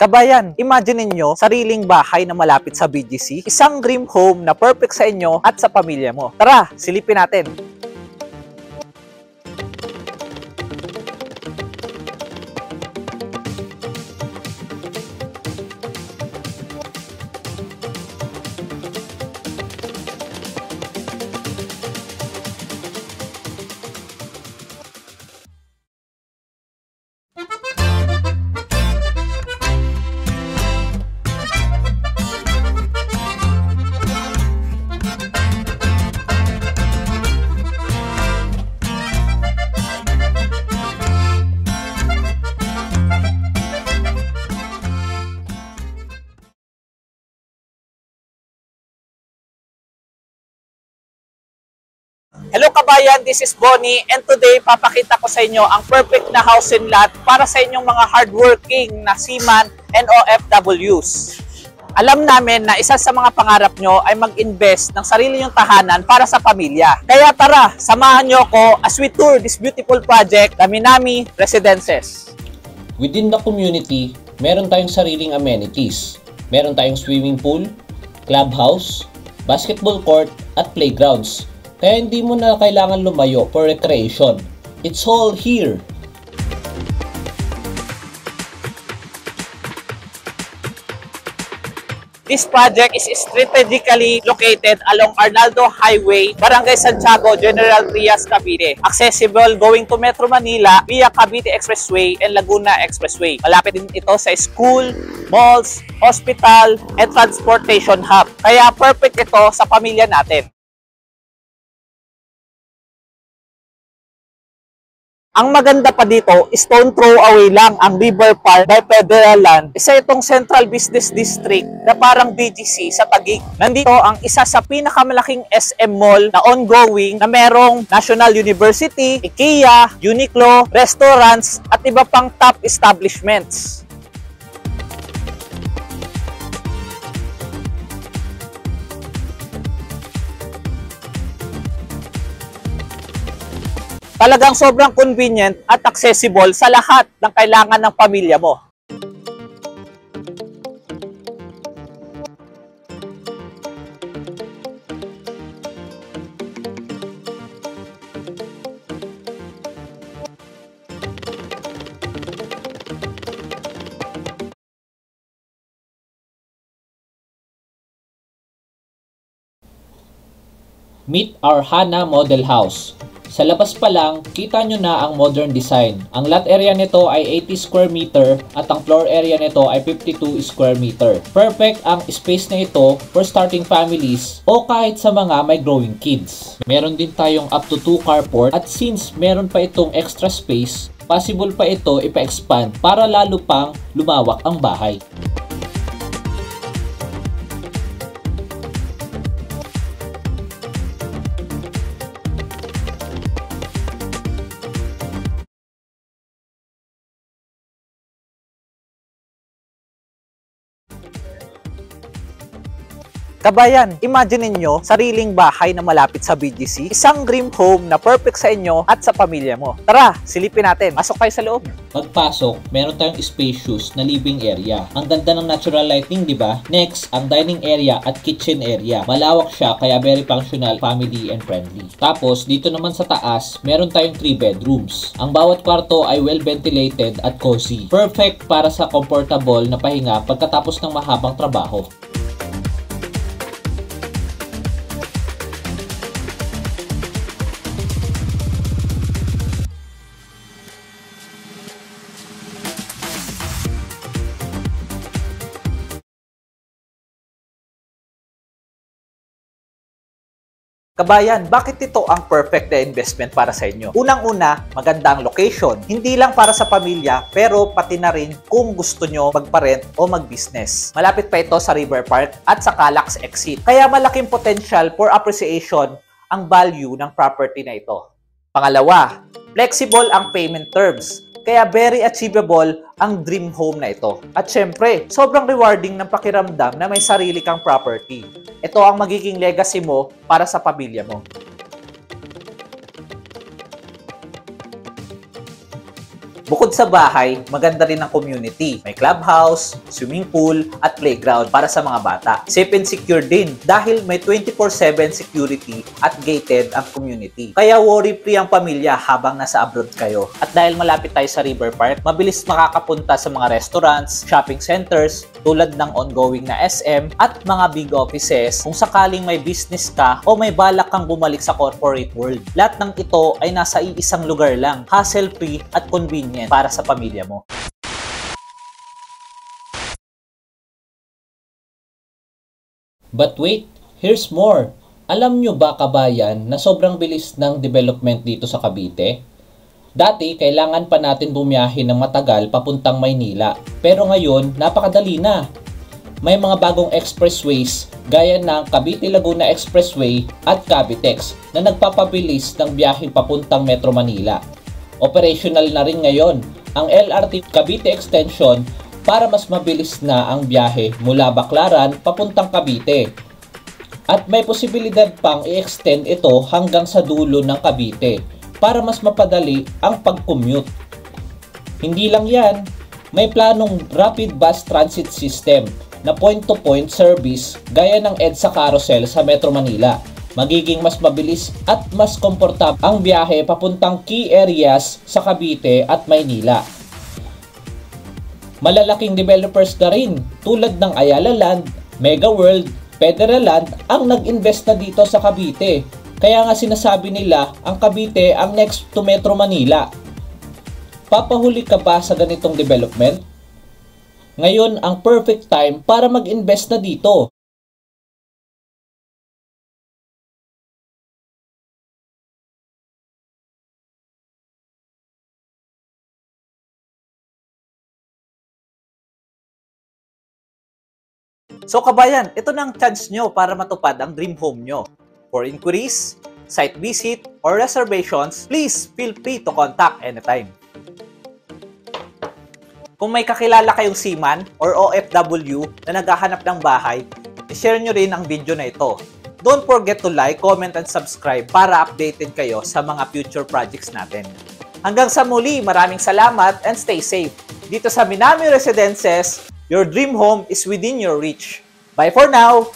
Kabayan, imagine ninyo sariling bahay na malapit sa BGC, isang dream home na perfect sa inyo at sa pamilya mo. Tara, silipin natin. Hello kabayan, this is Bonnie and today papakita ko sa inyo ang perfect na house and lot para sa inyong mga hardworking na seaman and OFWs. Alam namin na isa sa mga pangarap nyo ay mag-invest ng sarili nyong tahanan para sa pamilya. Kaya tara, samahan nyo ko as we tour this beautiful project, Daminami Residences. Within the community, meron tayong sariling amenities. Meron tayong swimming pool, clubhouse, basketball court at playgrounds. Kaya hindi mo na kailangan lumayo for recreation. It's all here. This project is strategically located along Arnaldo Highway, Barangay Santiago, General Trias, Cavite. Accessible going to Metro Manila via Cavite Expressway and Laguna Expressway. Malapit din ito sa school, malls, hospital, and transportation hub. Kaya perfect ito sa pamilya natin. Ang maganda pa dito, stone throw away lang ang River Park by Federal Land. Isa itong Central Business District na parang BGC sa Taguig. Nandito ang isa sa pinakamalaking SM Mall na ongoing na merong National University, IKEA, Uniqlo, restaurants at iba pang top establishments. Talagang sobrang convenient at accessible sa lahat ng kailangan ng pamilya mo. Meet our Hana Model House. Sa labas pa lang, kita nyo na ang modern design. Ang lot area nito ay 80 square meter at ang floor area nito ay 52 square meter. Perfect ang space na ito for starting families o kahit sa mga may growing kids. Meron din tayong up to 2 carport at since meron pa itong extra space, possible pa ito ipa-expand para lalo pang lumawak ang bahay. Kabayan, imagine ninyo sariling bahay na malapit sa BGC, isang dream home na perfect sa inyo at sa pamilya mo. Tara, silipin natin. Pasok tayo sa loob. Pagpasok, meron tayong spacious na living area. Ang ganda ng natural lighting, di ba? Next, ang dining area at kitchen area. Malawak siya kaya very functional, family and friendly. Tapos, dito naman sa taas, meron tayong 3 bedrooms. Ang bawat kwarto ay well ventilated at cozy. Perfect para sa comfortable na pahinga pagkatapos ng mahabang trabaho. Kabayan, bakit ito ang perfect na investment para sa inyo? Unang-una, maganda ang location. Hindi lang para sa pamilya, pero pati na rin kung gusto nyo magpa-rent o mag-business. Malapit pa ito sa River Park at sa Calax Exit. Kaya malaking potential for appreciation ang value ng property na ito. Pangalawa, flexible ang payment terms. Kaya very achievable ang dream home na ito. At syempre, sobrang rewarding ng pakiramdam na may sarili kang property. Ito ang magiging legacy mo para sa pamilya mo. Bukod sa bahay, maganda rin ang community. May clubhouse, swimming pool, at playground para sa mga bata. Safe and secure din dahil may 24/7 security at gated ang community. Kaya worry-free ang pamilya habang nasa abroad kayo. At dahil malapit tayo sa River Park, mabilis makakapunta sa mga restaurants, shopping centers, tulad ng ongoing na SM at mga big offices kung sakaling may business ka o may balak kang bumalik sa corporate world. Lahat ng ito ay nasa iisang lugar lang, hassle-free at convenient para sa pamilya mo. But wait, here's more. Alam nyo ba kabayan na sobrang bilis ng development dito sa Cavite? Dati, kailangan pa natin bumiyahe ng matagal papuntang Maynila. Pero ngayon, napakadali na. May mga bagong expressways gaya ng Cavite-Laguna Expressway at Cavitex na nagpapabilis ng biyaheng papuntang Metro Manila. Operational na rin ngayon ang LRT Cavite Extension para mas mabilis na ang biyahe mula Baclaran papuntang Cavite. At may posibilidad pang i-extend ito hanggang sa dulo ng Cavite para mas mapadali ang pag-commute. Hindi lang yan, may planong rapid bus transit system na point-to-point service gaya ng EDSA Carousel sa Metro Manila. Magiging mas mabilis at mas komportable ang biyahe papuntang key areas sa Cavite at Maynila. Malalaking developers na rin tulad ng Ayala Land, Mega World, Federal Land ang nag-invest na dito sa Cavite. Kaya nga sinasabi nila ang Cavite ang next to Metro Manila. Papahuli ka ba sa ganitong development? Ngayon ang perfect time para mag-invest na dito. So kabayan, ito na ang chance nyo para matupad ang dream home nyo. For inquiries, site visit, or reservations, please feel free to contact anytime. Kung may kakilala kayong seaman or OFW na naghahanap ng bahay, i-share nyo rin ang video na ito. Don't forget to like, comment, and subscribe para updated kayo sa mga future projects natin. Hanggang sa muli, maraming salamat and stay safe. Dito sa Minami Residences, your dream home is within your reach. Bye for now!